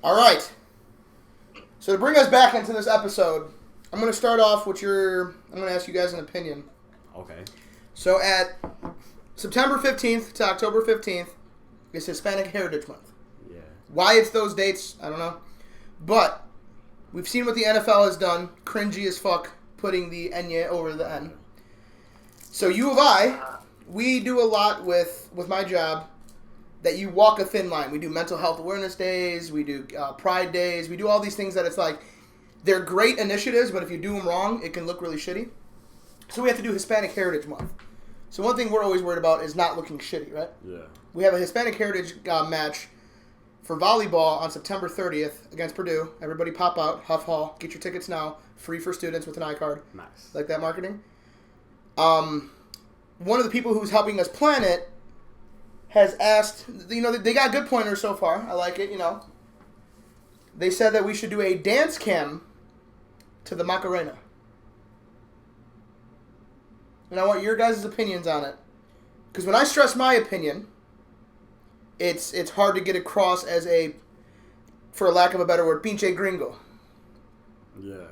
All right. So to bring us back into this episode, I'm going to start off with I'm going to ask you guys an opinion. Okay. So at September 15th to October 15th is Hispanic Heritage Month. Yeah. Why it's those dates, I don't know. But we've seen what the NFL has done. Cringy as fuck, putting the Enye over the N. So U of I, we do a lot with my job that you walk a thin line. We do mental health awareness days. We do pride days. We do all these things that it's like, they're great initiatives, but if you do them wrong, it can look really shitty. So we have to do Hispanic Heritage Month. So one thing we're always worried about is not looking shitty, right? Yeah. We have a Hispanic Heritage match for volleyball on September 30th against Purdue. Everybody pop out, Huff Hall. Get your tickets now. Free for students with an iCard. Nice. Like that marketing. One of the people who's helping us plan it has asked, they got good pointers so far. I like it, They said that we should do a dance cam to the Macarena. And I want your guys' opinions on it. Because when I stress my opinion, it's hard to get across as a, for a lack of a better word, pinche gringo. Yeah.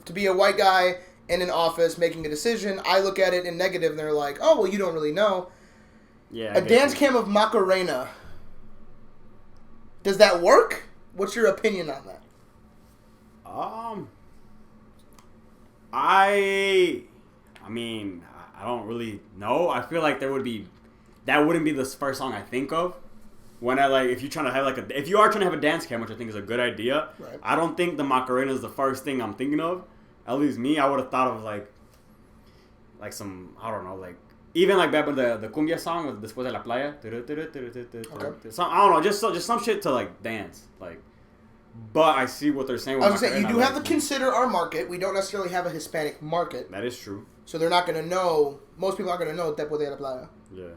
To be a white guy in an office making a decision, I look at it in negative and they're like, oh, well, you don't really know. Yeah. A dance cam of Macarena. Does that work? What's your opinion on that? I mean, I don't really know. I feel like that wouldn't be the first song I think of when if you're trying to have if you are trying to have a dance cam, which I think is a good idea. Right. I don't think the Macarena is the first thing I'm thinking of. At least me, I would have thought of like some, I don't know, even back with the cumbia song with Después de la Playa. Okay. Some, I don't know, just some shit to dance But I see what they're saying. I was going to say, you do have to consider our market. We don't necessarily have a Hispanic market. That is true. So they're not going to know, most people aren't going to know Después de la Playa. Yeah.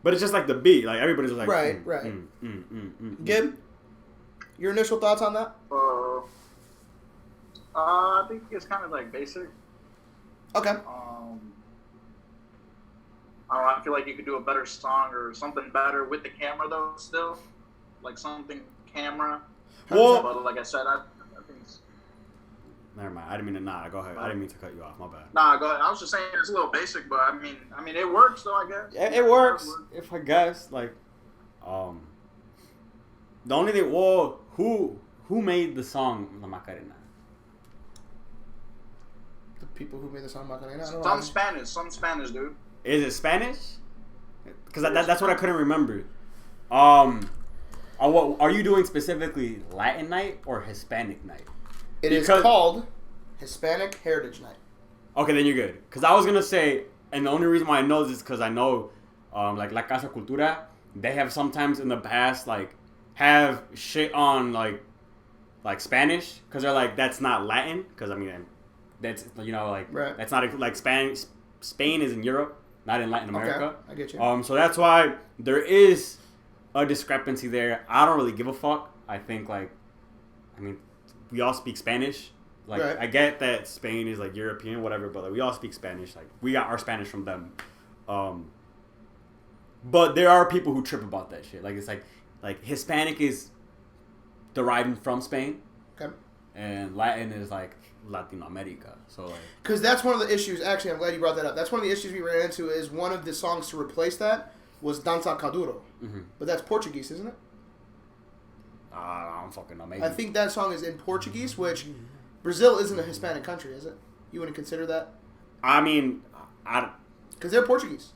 But it's just the beat. Everybody's just right. Gib, your initial thoughts on that? I think it's kind of basic. Okay. I don't know, I feel like you could do a better song or something better with the camera though. Still, something camera. Well, but like I said, I think it's... Never mind. I didn't mean to not. Go ahead. I didn't mean to cut you off. My bad. Nah, go ahead. I was just saying it's a little basic, but I mean, it works though. I guess. Yeah, it works. If I guess the only thing. Well, who made the song La Macarena? The people who made the song Macarena. I don't know. Some Spanish, dude. Is it Spanish? Because that's what I couldn't remember. What are you doing specifically? Latin night or Hispanic night? It is called Hispanic Heritage Night. Okay, then you're good. Because I was gonna say, and the only reason why I know this is because I know, La Casa Cultura, they have sometimes in the past have shit on like Spanish because they're that's not Latin because that's right. That's not Spanish. Spain is in Europe, not in Latin America. Okay, I get you. So that's why there is a discrepancy there. I don't really give a fuck. I think we all speak Spanish. Right. I get that Spain is European, whatever, but we all speak Spanish. We got our Spanish from them. But there are people who trip about that shit. It's Hispanic is deriving from Spain. Okay. And Latin is Latin America. So because that's one of the issues. Actually, I'm glad you brought that up. That's one of the issues we ran into. Is one of the songs to replace that was Dança Kuduro. Mm-hmm. But that's Portuguese, isn't it? I don't fucking know. Maybe. I think that song is in Portuguese, which Brazil isn't a Hispanic country, is it? You wouldn't consider that? I mean, because they're Portuguese.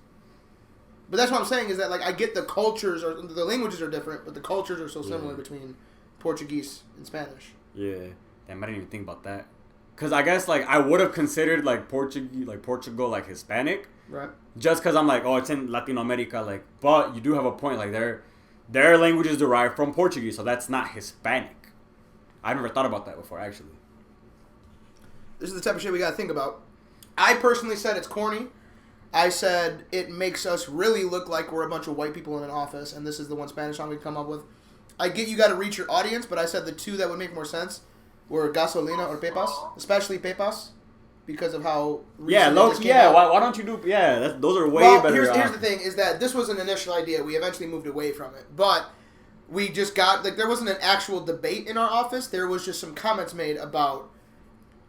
But that's what I'm saying is that I get the cultures or the languages are different, but the cultures are so similar between Portuguese and Spanish. Yeah, damn, I didn't even think about that. Because I guess I would have considered Portugal Hispanic, right? Just because I'm oh, it's in Latin America, but you do have a point, their language is derived from Portuguese, so that's not Hispanic. I never thought about that before, actually. This is the type of shit we gotta think about. I personally said it's corny. I said it makes us really look like we're a bunch of white people in an office, and this is the one Spanish song we come up with. I get you gotta reach your audience, but I said the two that would make more sense were Gasolina or Papis, especially Papis, because of how recent why don't you do those are way better. Here's the thing is that this was an initial idea. We eventually moved away from it, but we just got, like, there wasn't an actual debate in our office. There was just some comments made about,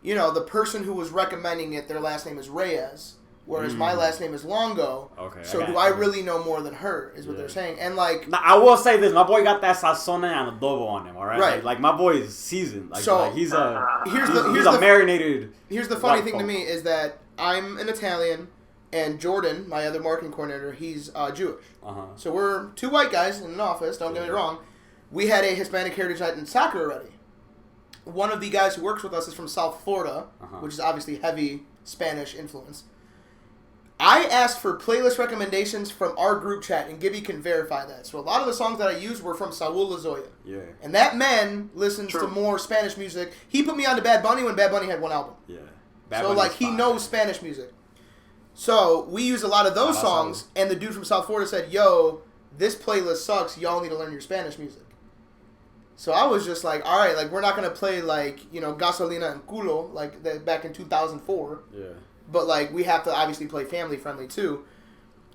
you know, the person who was recommending it, their last name is Reyes, whereas my last name is Longo. Okay. So do I really know more than her, is what they're saying. And, like... Now, I will say this. My boy got that sazon and adobo on him, all right? Right. Like, my boy is seasoned. Like, so, like he's a marinated... Here's the funny thing to me is that I'm an Italian, and Jordan, my other marketing coordinator, he's Jewish. So we're two white guys in an office, don't get me wrong. We had a Hispanic Heritage Night in soccer already. One of the guys who works with us is from South Florida, which is obviously heavy Spanish influence. I asked for playlist recommendations from our group chat, and Gibby can verify that. So a lot of the songs that I used were from Saul Lozoya. Yeah. And that man listens to more Spanish music. He put me on to Bad Bunny when Bad Bunny had one album. Yeah. So, like, he knows Spanish music. So we use a lot of those songs, and the dude from South Florida said, yo, this playlist sucks. Y'all need to learn your Spanish music. So I was just like, all right, like, we're not going to play, like, you know, Gasolina and Culo, like, back in 2004. Yeah. But, like, we have to obviously play family-friendly, too.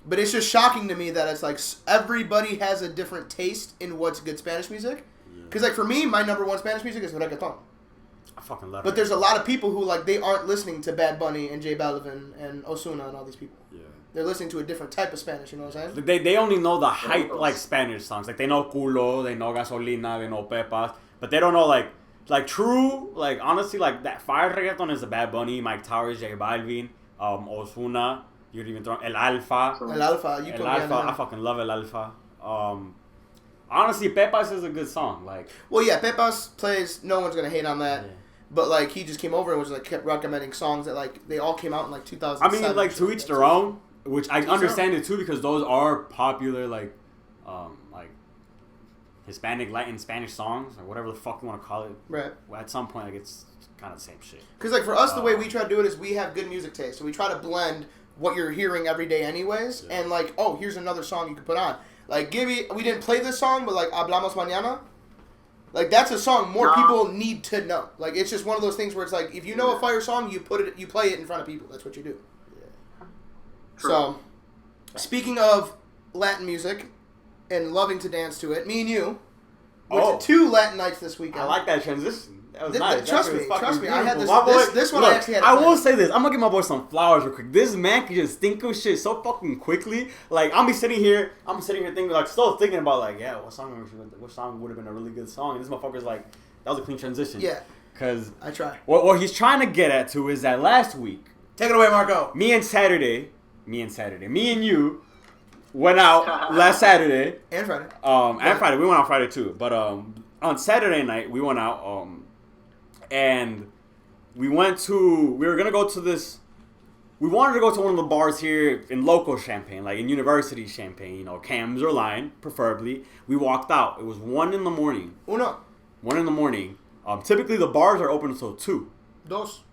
But it's just shocking to me that it's, like, everybody has a different taste in what's good Spanish music. Because, like, for me, my number one Spanish music is reggaeton. I fucking love it. But there's a lot of people who, like, they aren't listening to Bad Bunny and J Balvin and Ozuna and all these people. Yeah. They're listening to a different type of Spanish, you know what I'm saying? They only know the hype, like, Spanish songs. Like, they know Culo, they know Gasolina, they know Pepas. But they don't know, like true, like, honestly, like, that fire reggaeton is the Bad Bunny, Mike Towers, J Balvin, Ozuna. You could even throw El Alfa. El Alfa, you El Alfa, I fucking love El Alfa. Honestly, Pepas is a good song. Like, well, yeah, Pepas plays. No one's gonna hate on that. Yeah. But, like, he just came over and was, like, kept recommending songs that, like, they all came out in, like, 2007. I mean, like, to each their own, which I understand it, too, because those are popular, like, Hispanic, Latin, Spanish songs, or whatever the fuck you want to call it. Right. At some point, like, it's kind of the same shit. Because, like, for us, the way we try to do it is we have good music taste. So we try to blend what you're hearing every day anyways, and, like, oh, here's another song you can put on. Like, Gibby, we didn't play this song, but, like, Hablamos Mañana. Like, that's a song more people need to know. Like, it's just one of those things where it's like, if you know a fire song, you play it in front of people. That's what you do. Yeah. So, speaking of Latin music and loving to dance to it, me and you went to 2 Latin nights this weekend. I like that transition. That was nice. Trust me. I had this one. Look, I actually had. I will say this. I'm gonna give my boy some flowers real quick. This man can just think of shit so fucking quickly. Like, I'm sitting here thinking, like, still thinking about, like, yeah, what song would have been a really good song? And this motherfucker's like, that was a clean transition. Yeah. Because I try. What he's trying to get at to is that last week. Take it away, Marco. Me and you went out last Saturday and Friday. Friday. We went out Friday too. But on Saturday night we went out. And we were gonna go to this. We wanted to go to one of the bars here in local Champaign, like in University Champaign, you know, Cams or Line, preferably. We walked out. It was 1 in the morning. 1 in the morning. Typically the bars are open until 2. Dos.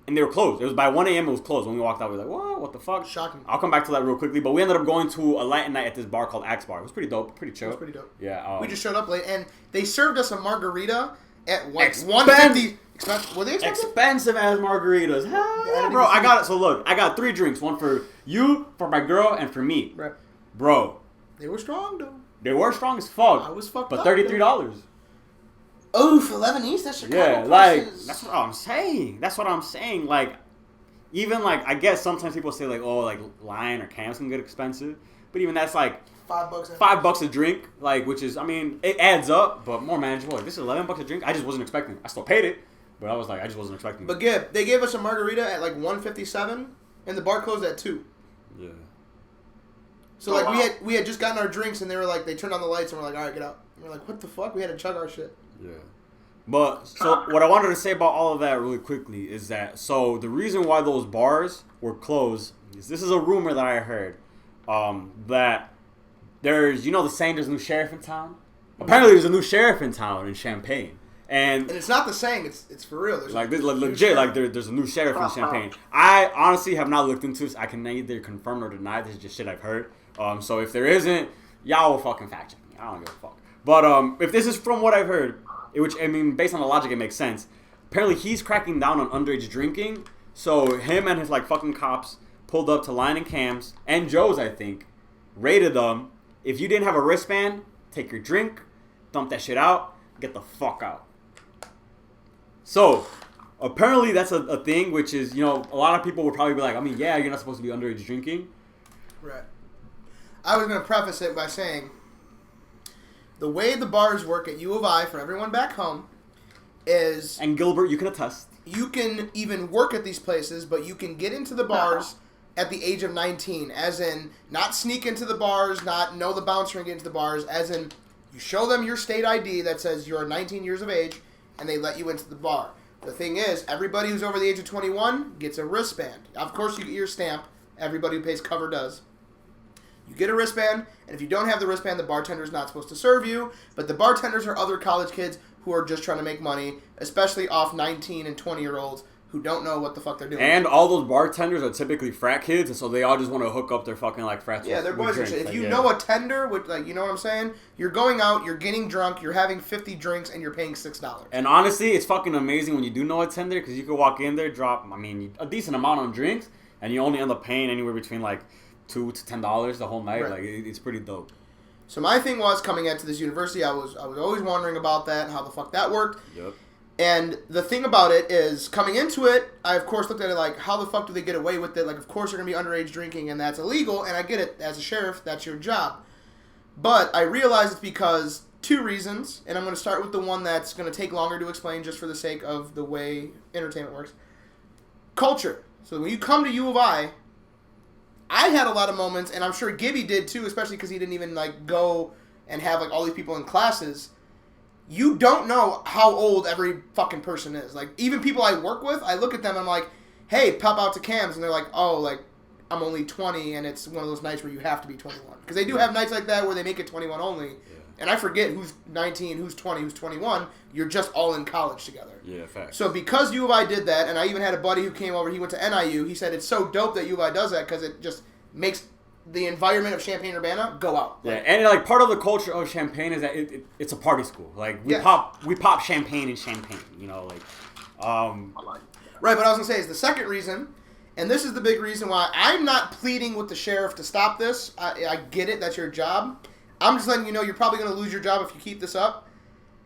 And they were closed. It was by 1 a.m. It was closed. When we walked out, we were like, what the fuck? Shocking. I'll come back to that real quickly. But we ended up going to a Latin night at this bar called Axe Bar. It was pretty dope. Pretty chill. It was pretty dope. Yeah. We just showed up late, and they served us a margarita at like $150. Were they expensive? Expensive as margaritas. Hell yeah, bro. I got it. So look, I got 3 drinks. One for you, for my girl, and for me. Right. Bro. They were strong, though. They were strong as fuck. I was fucked but up. But $33. Oh, for Lebanese? That's Chicago prices. Like, that's what I'm saying. Like, even, like, I guess sometimes people say, like, oh, like, Lion or Cam's can get expensive. But even that's, like, $5 a drink. Like, which is, I mean, it adds up, but more manageable. Like, this is $11 a drink. I just wasn't expecting it. I still paid it, but I was like, I just wasn't expecting it. But, Gib, they gave us a margarita at, like, $157, and the bar closed at 2. Yeah. So, like, we had just gotten our drinks, and they were like, they turned on the lights, and we're like, all right, get out. And we're like, what the fuck? We had to chug our shit. Yeah. But, so, what I wanted to say about all of that really quickly is that, so, the reason why those bars were closed is, this is a rumor that I heard, that there's, you know the saying, there's a new sheriff in town? Apparently, there's a new sheriff in town in Champaign. And it's not the saying, it's for real. There's like, legit, like, there's a new sheriff in Champaign. I honestly have not looked into this. I can neither confirm nor deny. This is just shit I've heard. So, if there isn't, y'all will fucking fact check me. I don't give a fuck. But, if this is from what I've heard, which, I mean, based on the logic, it makes sense. Apparently, he's cracking down on underage drinking. So, him and his, like, fucking cops pulled up to Line and Cam's, and Joe's, I think, raided them, if you didn't have a wristband, take your drink, dump that shit out, get the fuck out. So, apparently that's a thing, which is, you know, a lot of people would probably be like, I mean, yeah, you're not supposed to be underage drinking. Right. I was going to preface it by saying, the way the bars work at U of I, for everyone back home, is... And Gilbert, you can attest. You can even work at these places, but you can get into the bars at the age of 19, as in not sneak into the bars, not know the bouncer and get into the bars, as in you show them your state ID that says you're 19 years of age, and they let you into the bar. The thing is, everybody who's over the age of 21 gets a wristband. Of course, you get your stamp. Everybody who pays cover does. You get a wristband, and if you don't have the wristband, the bartender is not supposed to serve you, but the bartenders are other college kids who are just trying to make money, especially off 19 and 20-year-olds who don't know what the fuck they're doing. And all those bartenders are typically frat kids, and so they all just want to hook up their fucking, like, frats. Yeah, they're boys and shit. If like, you know a tender, with, like, you know what I'm saying? You're going out, you're getting drunk, you're having 50 drinks, and you're paying $6. And honestly, it's fucking amazing when you do know a tender, because you can walk in there, drop, I mean, a decent amount on drinks, and you only end up paying anywhere between, like, $2 to $10 the whole night. Right. Like, it's pretty dope. So my thing was, coming into this university, I was always wondering about that and how the fuck that worked. Yep. And the thing about it is, coming into it, I of course looked at it like, how the fuck do they get away with it? Like, of course they're going to be underage drinking, and that's illegal, and I get it. As a sheriff, that's your job. But I realized it's because two reasons, and I'm going to start with the one that's going to take longer to explain just for the sake of the way entertainment works. Culture. So when you come to U of I had a lot of moments, and I'm sure Gibby did too, especially because he didn't even like go and have like all these people in classes. You don't know how old every fucking person is. Like, even people I work with, I look at them and I'm like, hey, pop out to cams. And they're like, oh, like, I'm only 20, and it's one of those nights where you have to be 21. Because they do have nights like that where they make it 21 only. Yeah. And I forget who's 19, who's 20, who's 21. You're just all in college together. Yeah, facts. So because U of I did that, and I even had a buddy who came over, he went to NIU, he said it's so dope that U of I does that because it just makes the environment of Champaign-Urbana go out. Yeah, and like part of the culture of Champaign is that it's a party school. Like we pop champagne in Champaign, you know, like Right, but I was gonna say is the second reason, and this is the big reason why I'm not pleading with the sheriff to stop this. I get it, that's your job. I'm just letting you know you're probably gonna lose your job if you keep this up.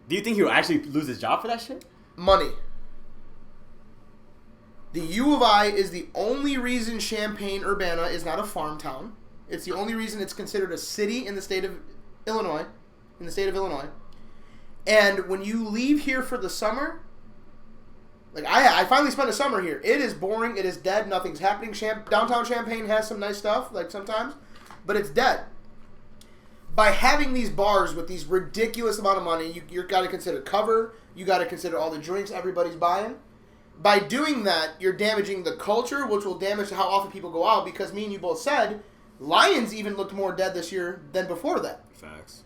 Do you think he'll actually lose his job for that shit? Money. The U of I is the only reason Champaign-Urbana is not a farm town. It's the only reason it's considered a city in the state of Illinois. And when you leave here for the summer, like I finally spent a summer here. It is boring. It is dead. Nothing's happening. Downtown Champaign has some nice stuff, like sometimes, but it's dead. By having these bars with these ridiculous amount of money, you've got to consider cover. You got to consider all the drinks everybody's buying. By doing that, you're damaging the culture, which will damage how often people go out. Because me and you both said, Lions even looked more dead this year than before that. Facts.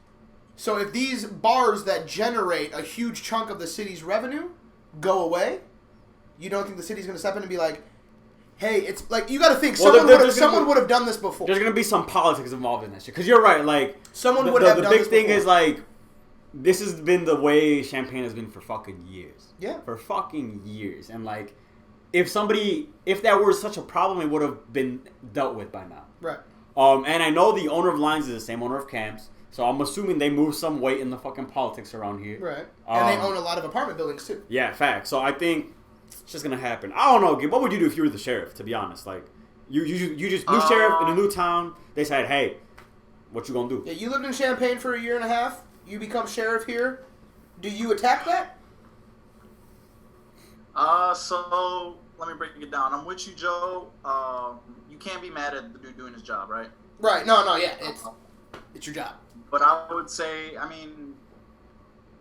So if these bars that generate a huge chunk of the city's revenue go away, you don't think the city's going to step in and be like, hey, it's like, you got to think, someone would have done this before. There's going to be some politics involved in that shit. Because you're right, like, someone would have done this before. The big thing is, like, this has been the way Champaign has been for fucking years. Yeah. For fucking years. And, like, if that were such a problem, it would have been dealt with by now. Right. And I know the owner of Lions is the same owner of Camps, so I'm assuming they moved some weight in the fucking politics around here. Right. And they own a lot of apartment buildings, too. Yeah, facts. So I think it's just going to happen. I don't know, Gib. What would you do if you were the sheriff, to be honest? Like, you just new sheriff in a new town. They said, hey, what you going to do? Yeah, you lived in Champaign for a year and a half. You become sheriff here. Do you attack that? So let me break it down. I'm with you, Joe. You can't be mad at the dude doing his job, right? Right. No, yeah. It's your job. But I would say, I mean,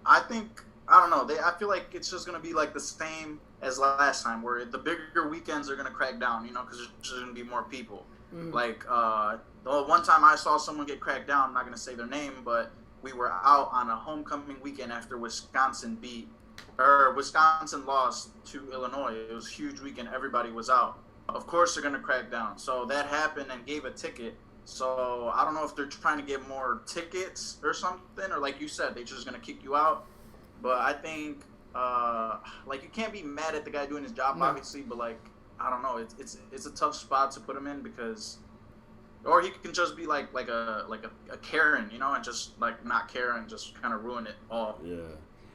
I don't know. I feel like it's just going to be like the same as last time, where the bigger weekends are going to crack down, you know, because there's just going to be more people. Mm-hmm. Like, the one time I saw someone get cracked down, I'm not going to say their name, but we were out on a homecoming weekend after Wisconsin lost to Illinois. It was a huge weekend. Everybody was out. Of course they're going to crack down. So that happened and gave a ticket. So I don't know if they're trying to get more tickets or something, or like you said, they're just going to kick you out. But I think, like, you can't be mad at the guy doing his job, obviously, but, like, I don't know. It's a tough spot to put him in because Or he can just be like a Karen, you know, and just like not care and just kind of ruin it all. Yeah.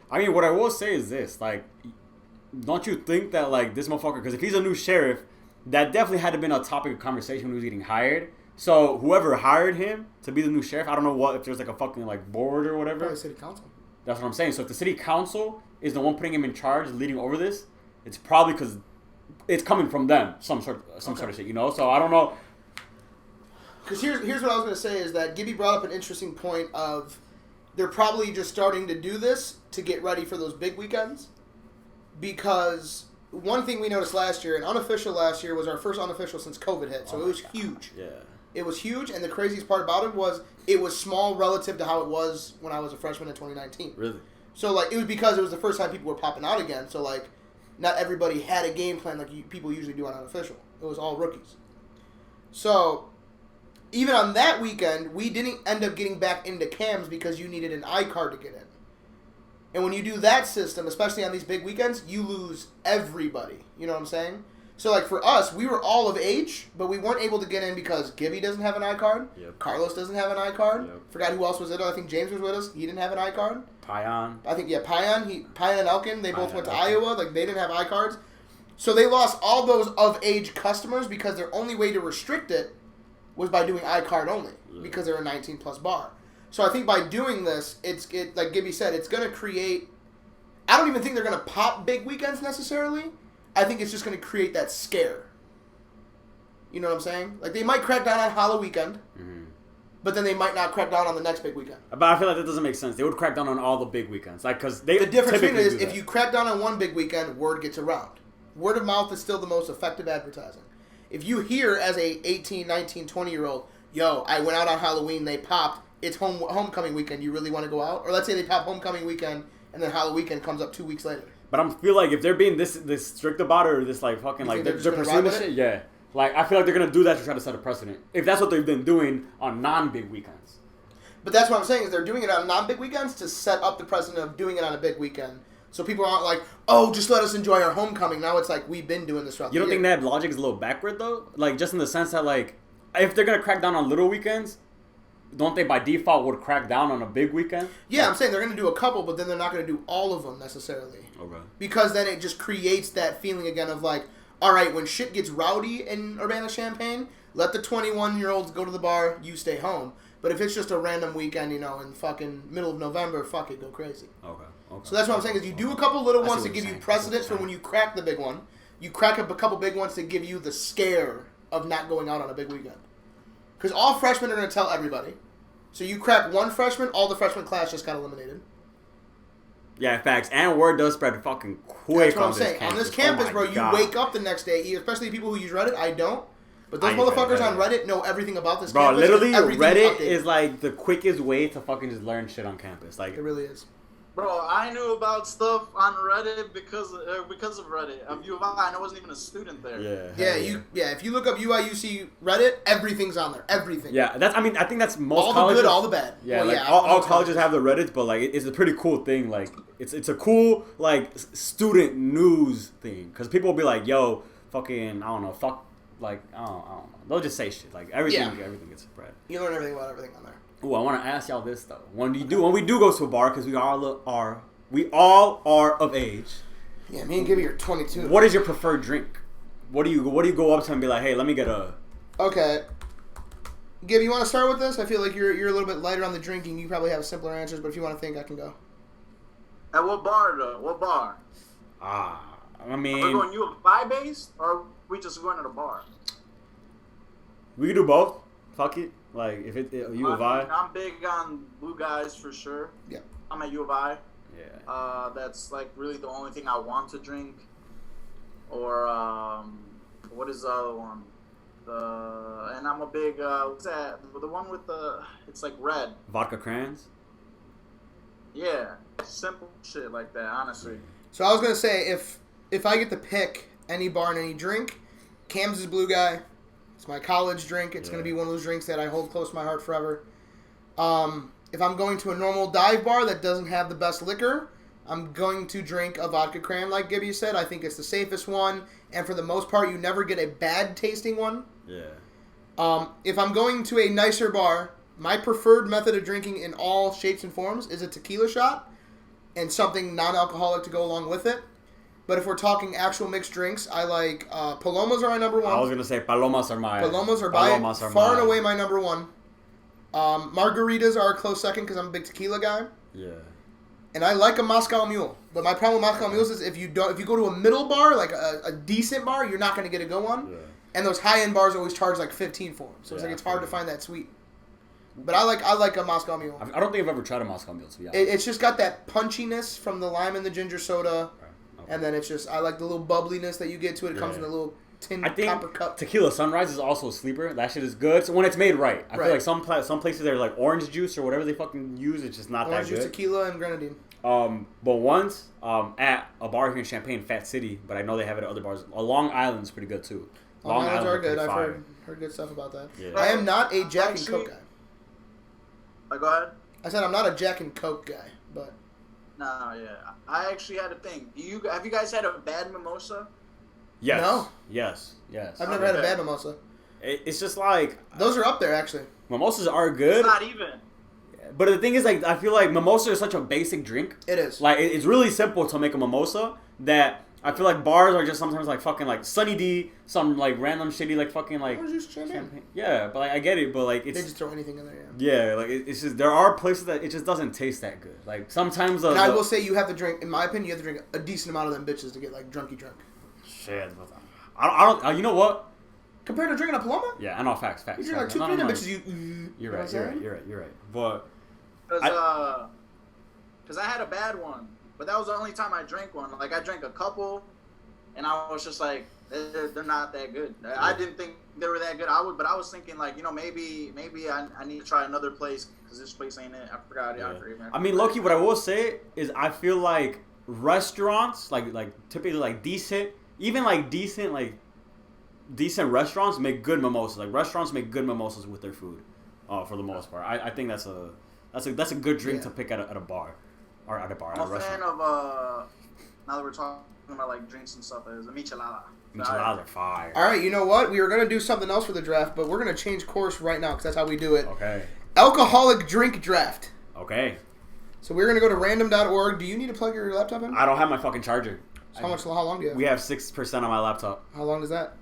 I mean, what I will say is this, like, don't you think that, like, this motherfucker, because if he's a new sheriff, that definitely had to been a topic of conversation when he was getting hired. So whoever hired him to be the new sheriff, I don't know what, if there's like a fucking like board or whatever. Probably city council. That's what I'm saying. So if the city council is the one putting him in charge, leading over this, it's probably because it's coming from them, some sort of shit, you know? So I don't know. Because here's what I was going to say is that Gibby brought up an interesting point of they're probably just starting to do this to get ready for those big weekends. Because one thing we noticed last year, and unofficial last year, was our first unofficial since COVID hit. So it was huge. Yeah. It was huge, and the craziest part about it was small relative to how it was when I was a freshman in 2019. Really? So, like, it was because it was the first time people were popping out again. So, like, not everybody had a game plan like people usually do on unofficial. It was all rookies. So, even on that weekend, we didn't end up getting back into cams because you needed an iCard to get in. And when you do that system, especially on these big weekends, you lose everybody. You know what I'm saying? So, like, for us, we were all of age, but we weren't able to get in because Gibby doesn't have an iCard. Yep. Carlos doesn't have an iCard. Yep. Forgot who else was in it. I think James was with us. He didn't have an iCard. Payan. I think, Payan and Elkin, they both Payan went to and Elkin. Iowa. Like, they didn't have iCards. So they lost all those of-age customers because their only way to restrict it was by doing iCard only because they're a 19-plus bar. So I think by doing this, it like Gibby said, it's going to create... I don't even think they're going to pop big weekends necessarily. I think it's just going to create that scare. You know what I'm saying? Like, they might crack down on Halloween weekend, but then they might not crack down on the next big weekend. But I feel like that doesn't make sense. They would crack down on all the big weekends. Like, because they The difference between it is typically do if that. you crack down on one big weekend, word gets around. Word of mouth is still the most effective advertising. If you hear as a 18, 19, 20-year-old, yo, I went out on Halloween, they popped, it's homecoming weekend, you really want to go out? Or let's say they pop homecoming weekend, and then Halloween weekend comes up 2 weeks later. But I feel like if they're being this strict about it or this like fucking You like think they're they're just pursuing gonna this ride shit, with yeah. Like I feel like they're gonna do that to try to set a precedent. If that's what they've been doing on non-big weekends. But that's what I'm saying, is they're doing it on non-big weekends to set up the precedent of doing it on a big weekend. So people aren't like, oh, just let us enjoy our homecoming. Now it's like, we've been doing this throughout You the don't year. think that logic is a little backward though? Like just in the sense that like if they're gonna crack down on little weekends, don't they by default would crack down on a big weekend? Yeah, I'm saying they're going to do a couple, but then they're not going to do all of them necessarily. Okay. Because then it just creates that feeling again of like, all right, when shit gets rowdy in Urbana-Champaign, let the 21-year-olds go to the bar, you stay home. But if it's just a random weekend, you know, in fucking middle of November, fuck it, go crazy. Okay. So that's what I'm saying, is you do a couple little I see ones what to you're give you saying. precedence for when you crack the big one. You crack up a couple big ones to give you the scare of not going out on a big weekend. Because all freshmen are going to tell everybody. So you crack one freshman, all the freshman class just got eliminated. Yeah, facts. And word does spread fucking quick That's what I'm on this saying. campus. On this campus, Oh my bro, you God. wake up the next day, especially people who use Reddit. I don't. But those I use motherfuckers Reddit. on Reddit know everything about this Bro, campus. literally, everything Reddit updated. is like the quickest way to fucking just learn shit on campus. Like, It really is. Bro, I knew about stuff on Reddit because of Reddit. Of U of I, and I wasn't even a student there. yeah, If you look up UIUC Reddit, everything's on there. Everything. yeah. That's. I mean, I think that's most All the colleges. good, all the bad. Yeah, Well, like yeah, all most colleges have the Reddits, but like it's a pretty cool thing. Like it's a cool like student news thing because people will be like, "Yo, fucking, I don't know, fuck." Like I don't know. They'll just say shit. Like everything gets spread. You learn everything about everything on there. Ooh, I want to ask y'all this though. When we do go to a bar, because we all are of age. Yeah, me and Gibby are 22. What is your preferred drink? What do you go up to and be like, hey, let me get a... Okay. Gibby, you want to start with this? I feel like you're a little bit lighter on the drinking. You probably have simpler answers, but if you want to think, I can go. At what bar though? What bar? I Are we mean, going U of I based, or are we just going to the bar? we can do both. Fuck it. Like, if it U of I. I'm big on blue guys for sure. Yeah. I'm at U of I. Yeah. That's like really the only thing I want to drink. Or what is the other one? And I'm a big what's that? The one with it's like red. Vodka crayons? Yeah, simple shit like that. Honestly. So I was going to say, if I get to pick any bar and any drink, Cam's is Blue Guy. It's my college drink. It's going to be one of those drinks that I hold close to my heart forever. If I'm going to a normal dive bar that doesn't have the best liquor, I'm going to drink a vodka crayon like Gibby said. I think it's the safest one. And for the most part, you never get a bad tasting one. Yeah. If I'm going to a nicer bar, my preferred method of drinking in all shapes and forms is a tequila shot and something non-alcoholic to go along with it. But if we're talking actual mixed drinks, I like Palomas are my number one. I was going to say Palomas are far and away my number one. Margaritas are a close second because I'm a big tequila guy. Yeah. And I like a Moscow Mule. But my problem with Moscow Mules is if you go to a middle bar, like a decent bar, you're not going to get a go on. Yeah. And those high-end bars always charge like 15 for them. So it's hard to find that sweet. But I like a Moscow Mule. I don't think I've ever tried a Moscow Mule, to be honest. It's just got that punchiness from the lime and the ginger soda. Okay. And then it's just, I like the little bubbliness that you get to it. It comes in a little tin copper cup. Tequila Sunrise is also a sleeper. That shit is good. So when it's made right. I feel like some places they're like orange juice or whatever they fucking use. It's just not orange that good. Orange juice, tequila, and grenadine. But once at a bar here in Champaign, Fat City, but I know they have it at other bars. Long Island's pretty good too. Long Islands are good. I've heard good stuff about that. Yeah. I am not a Jack and Coke guy. Go ahead. I said I'm not a Jack and Coke guy, but. No, yeah. I actually had a thing. Have you guys had a bad mimosa? Yes. No. Yes. I've never had a bad mimosa. It's just like those are up there actually. Mimosas are good. It's not even. But the thing is, like, I feel like mimosa is such a basic drink. It is. Like, it's really simple to make a mimosa that I feel like bars are just sometimes like fucking like Sunny D, some like random shitty like fucking like champagne. Yeah, but like I get it, but like it's they just throw anything in there. Yeah, like it's just there are places that it just doesn't taste that good. Like sometimes. And I will say you have to drink. In my opinion, you have to drink a decent amount of them bitches to get like drunky drunk. Shit, I don't. You know what? Compared to drinking a Paloma? Yeah, I know facts. You drink like 2 3 of them bitches. You're right. But because I had a bad one. But that was the only time I drank one. Like, I drank a couple, and I was just like, they're not that good. Yeah. I didn't think they were that good. But I was thinking, like, you know, maybe I need to try another place because this place ain't it. I forgot it. Yeah. I mean, low-key, what I will say is I feel like restaurants, like typically, like, decent restaurants make good mimosas. Like, restaurants make good mimosas with their food, for the most part. I think that's a good drink to pick at a bar. Or at a bar. I'm a fan of, now that we're talking about like drinks and stuff, is a michelada. Micheladas are fire. All right, you know what? We were going to do something else for the draft, but we're going to change course right now because that's how we do it. Okay. Alcoholic drink draft. Okay. So we're going to go to random.org. Do you need to plug your laptop in? I don't have my fucking charger. So how long do you have? We have 6% on my laptop. How long is that?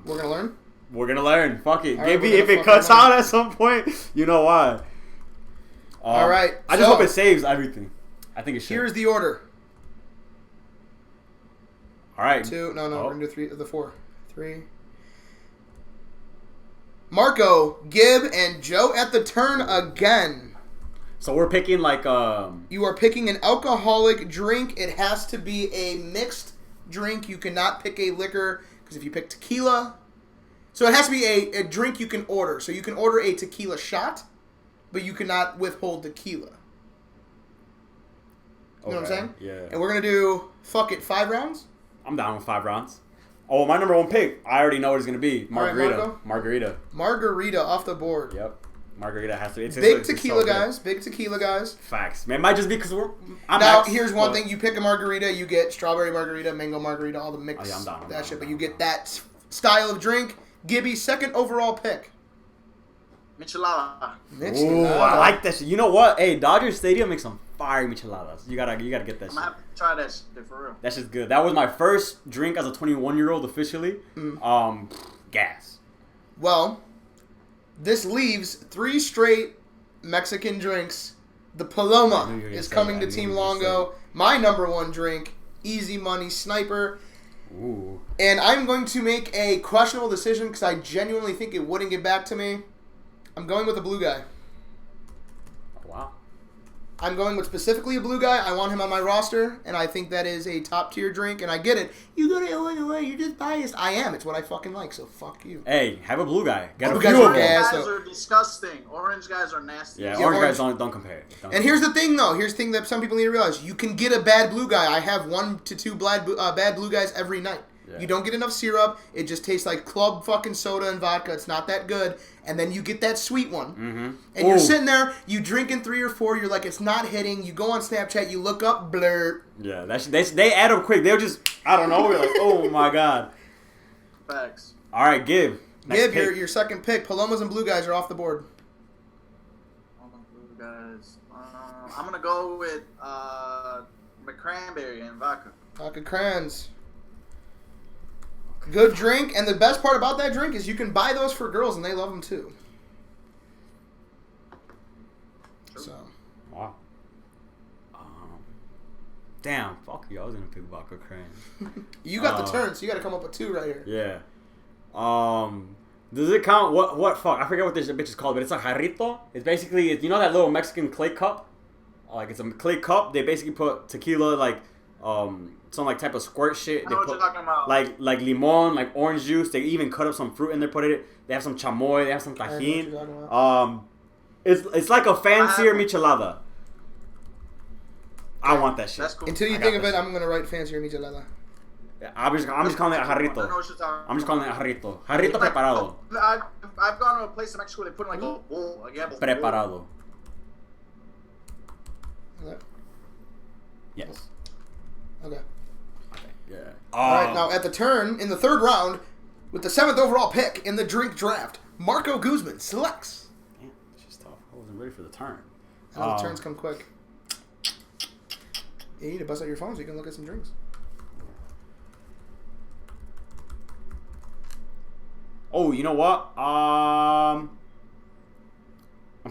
We're going to learn? We're going to learn. Fuck it. Gibby, if it cuts out at some point, you know why. All right. I just hope it saves everything. I think it should. Here's the order. All right. 2. No. We're going to do 4. 3. Marco, Gib, and Joe at the turn again. So we're picking like You are picking an alcoholic drink. It has to be a mixed drink. You cannot pick a liquor because if you pick tequila, so it has to be a drink you can order. So you can order a tequila shot, but you cannot withhold tequila. You know what I'm saying? Yeah. And we're going to do, 5 rounds? I'm down with 5 rounds. Oh, my number one pick. I already know what it's going to be. Margarita. Right, Margarita off the board. Yep. Margarita has to be. Big tequila guys. Facts. Man, it might just be because here's one thing. You pick a margarita, you get strawberry margarita, mango margarita, all the mix. Oh, yeah, I'm down. But you get that style of drink. Gibby, second overall pick. Michelada. Ooh, I like that shit. You know what? Hey, Dodger Stadium makes some fire micheladas. You gotta get that shit. I'm gonna have to try that shit for real. That shit's good. That was my first drink as a 21-year-old officially. Gas. Well, this leaves 3 straight Mexican drinks. The Paloma is coming to Team Longo. My number one drink, Easy Money Sniper. Ooh. And I'm going to make a questionable decision because I genuinely think it wouldn't get back to me. I'm going with a blue guy. Wow. I'm going with specifically a blue guy. I want him on my roster, and I think that is a top-tier drink, and I get it. You go to Illinois, you're just biased. I am. It's what I fucking like, so fuck you. Hey, have a blue guy. Get blue a few guys of them. Guys are disgusting. Orange guys are nasty. Yeah, orange guys don't compare. Here's the thing, though. Here's the thing that some people need to realize. You can get a bad blue guy. I have 1 to 2 bad blue guys every night. Yeah. You don't get enough syrup. It just tastes like club fucking soda and vodka. It's not that good. And then you get that sweet one. Mm-hmm. And you're sitting there, you drinking 3 or 4, you're like, it's not hitting. You go on Snapchat, you look up, blur. Yeah, they add up quick. They'll just, I don't know, we're like, oh my God. Facts. All right, Gib. Gib, your second pick. Palomas and Blue Guys are off the board. Blue Guys. I'm gonna go with McCranberry and vodka. Vodka Crans. Good drink, and the best part about that drink is you can buy those for girls, and they love them too. So. Wow. Damn, fuck you. I was gonna pick vodka crane. You got the turn, so you got to come up with 2 right here. Yeah. Does it count? What? Fuck, I forget what this bitch is called, but it's a jarrito. It's basically, you know that little Mexican clay cup? Like it's a clay cup. They basically put tequila, like some like type of squirt shit. I They know what put you're talking about. like limon, like orange juice. They even cut up some fruit in there, put it. They have some chamoy. They have some I know what tajin. you're talking about. It's like a fancier michelada. I want that shit. That's cool. Until you think of it, I'm going to write fancier michelada. I'm just calling it a I know jarrito. what you're talking I'm just calling it a jarrito. Jarrito It's like- preparado. I've gone to a place in Mexico where they put in like a bowl. Like, you have a bowl. Preparado. Okay. Yes. Okay. Yeah. All right, now at the turn, in the 3rd round, with the 7th overall pick in the drink draft, Marco Guzman selects. Damn, it's just tough. I wasn't ready for the turn. I know the turns come quick. You need to bust out your phone so you can look at some drinks. Oh, you know what? I'm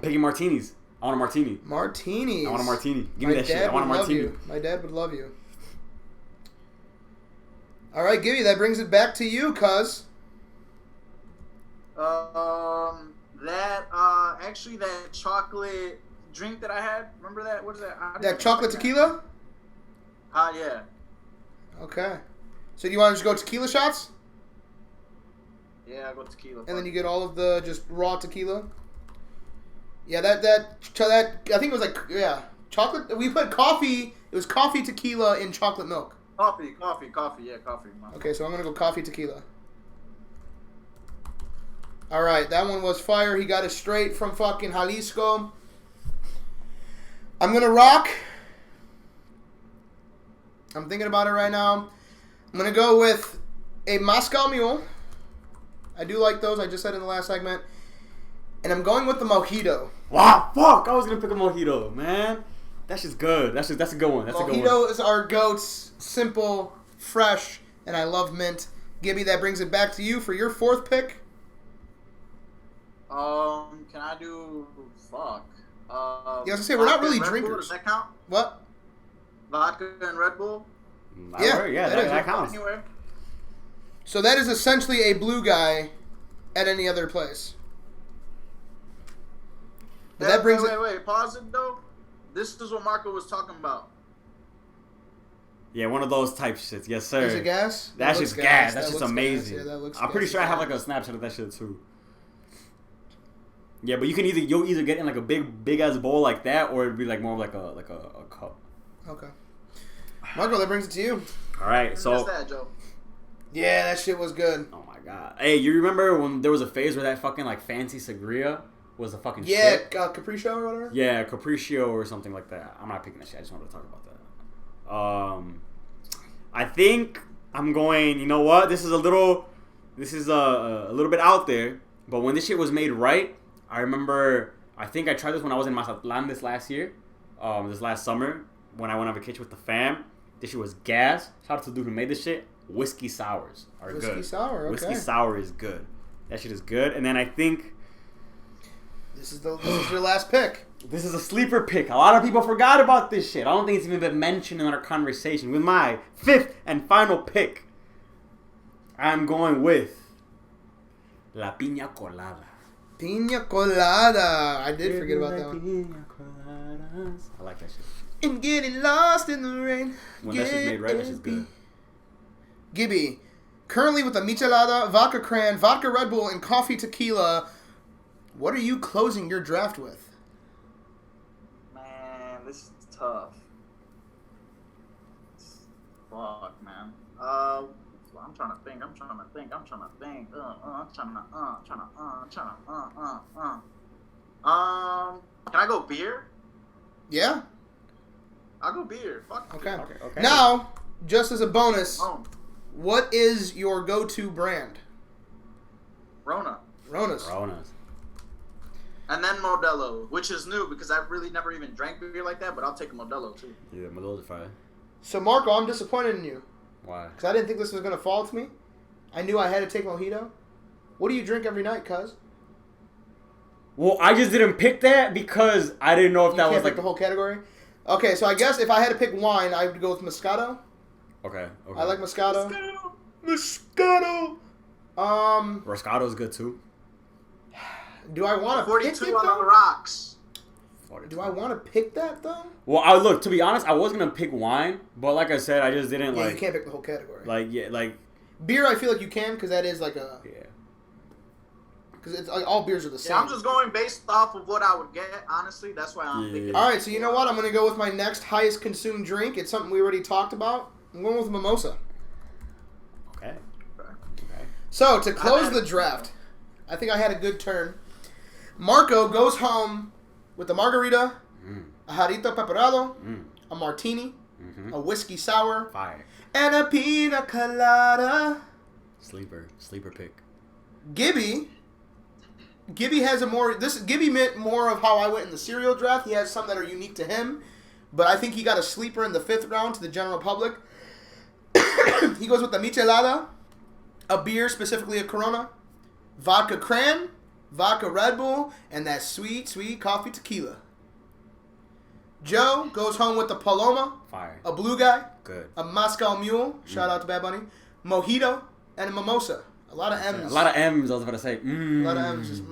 picking martinis. I want a martini. Martinis. I want a martini. Give me that shit. I want a martini. My dad would love you. All right, Gibby, that brings it back to you, cuz. Actually that chocolate drink that I had. Remember that? What is that? That chocolate tequila? Yeah. Okay. So do you want to just go tequila shots? Yeah, I go tequila. And then you get all of the just raw tequila? Yeah, that I think it was like, yeah, chocolate. We put coffee. It was coffee tequila in chocolate milk. Coffee. Yeah, coffee. Okay, so I'm going to go coffee tequila. All right, that one was fire. He got it straight from fucking Jalisco. I'm going to rock. I'm thinking about it right now. I'm going to go with a Moscow Mule. I do like those. I just said in the last segment. And I'm going with the mojito. Wow, fuck! I was gonna pick a mojito, man. That's just good. That's a good one. That's a good one. Mojitos are goats, simple, fresh, and I love mint. Gibby, that brings it back to you for your 4th pick. Can I do fuck? Yeah, I was gonna say we're not really Red Bull, drinkers. does that count? What? Vodka and Red Bull. That counts. Anywhere. So that is essentially a blue guy at any other place. But that brings it. Wait. Pause it though. This is what Marco was talking about. Yeah, one of those type shits. Yes, sir. Is it gas? That's just gas. That's just looks amazing. gas. Yeah, that looks I'm pretty gas. sure I have like a Snapchat of that shit too. Yeah, but you'll either get in like a big ass bowl like that, or it'd be like more of like a cup. Okay. Marco, that brings it to you. All right, so. What's that, Joe? Yeah, that shit was good. Oh my god. Hey, you remember when there was a phase where that fucking like fancy sangria was a fucking Yeah, shit? Capriccio or whatever? Yeah, Capriccio or something like that. I'm not picking that shit. I just wanted to talk about that. I think I'm going. You know what? This is a little bit out there. But when this shit was made right, I remember. I think I tried this when I was in Mazatlan this last year, this last summer when I went on vacation with the fam. This shit was gas. Shout out to the dude who made this shit. Whiskey sours are good. Whiskey sour, okay. Whiskey sour is good. That shit is good. And then I think This is your last pick. this is a sleeper pick. A lot of people forgot about this shit. I don't think it's even been mentioned in our conversation. With my 5th and final pick, I'm going with La Piña Colada. Piña colada. I did forget about that one. Piña coladas. I like that shit. And getting lost in the rain. When that shit's made right, that shit's good. Gibby, currently with a michelada, vodka cran, vodka Red Bull, and coffee tequila, what are you closing your draft with? Man, this is tough. Fuck, man. I'm trying to think. Can I go beer? Yeah? I'll go beer. Fuck. Okay. Okay. Now, just as a bonus, Oh, what is your go-to brand? Ronas. And then Modelo, which is new because I really never even drank beer like that, but I'll take a Modelo too. Yeah, Modelo's fire. So, Marco, I'm disappointed in you. Why? Because I didn't think this was going to fall to me. I knew I had to take mojito. What do you drink every night, cuz? Well, I just didn't pick that because I didn't know if that was like the whole category. Okay, so I guess if I had to pick wine, I would go with Moscato. Okay. I like Moscato. Moscato. Roscato's good too. Do I want to pick it 42 on the though? rocks. Do I want to pick that though? Well, look, to be honest, I was gonna pick wine, but like I said, I just didn't you can't pick the whole category. Like beer. I feel like you can because that is like a because it's like all beers are the same. Yeah, I'm just going based off of what I would get. Honestly, that's why I'm picking. All right, so you know what? I'm gonna go with my next highest consumed drink. It's something we already talked about. I'm going with mimosa. Okay. So to close the draft, I think I had a good turn. Marco goes home with a margarita, a jarrito peperado, a martini, a whiskey sour, fire, and a pina colada. Sleeper pick. Gibby has a more. Gibby meant more of how I went in the cereal draft. He has some that are unique to him, but I think he got a sleeper in the 5th round to the general public. He goes with the michelada, a beer, specifically a Corona, vodka cran, vodka Red Bull, and that sweet, sweet coffee tequila. Joe goes home with the Paloma, fire, a blue guy, good, a Moscow Mule, shout out to Bad Bunny, mojito, and a mimosa. A lot of M's. A lot of M's, I was about to say. A lot of M's. Just,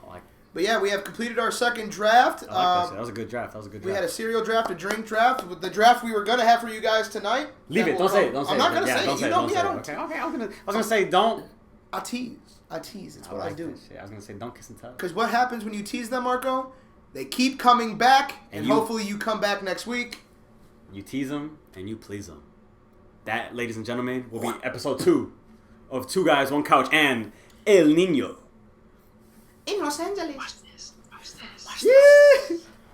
I like. But yeah, we have completed our second draft. I like that shit. That was a good draft. We had a cereal draft, a drink draft. With the draft we were going to have for you guys tonight. Leave it. Don't say it. I'm not going to say it. Don't You know me, I don't. Okay. I was going to say don't. I tease. It's what I do. I was going to say don't kiss and tell. Because what happens when you tease them, Marco? They keep coming back, and hopefully you come back next week. You tease them, and you please them. That, ladies and gentlemen, will be episode 2 of 2 Guys, 1 Couch, and El Niño. In Los Angeles. Watch this. Yeah.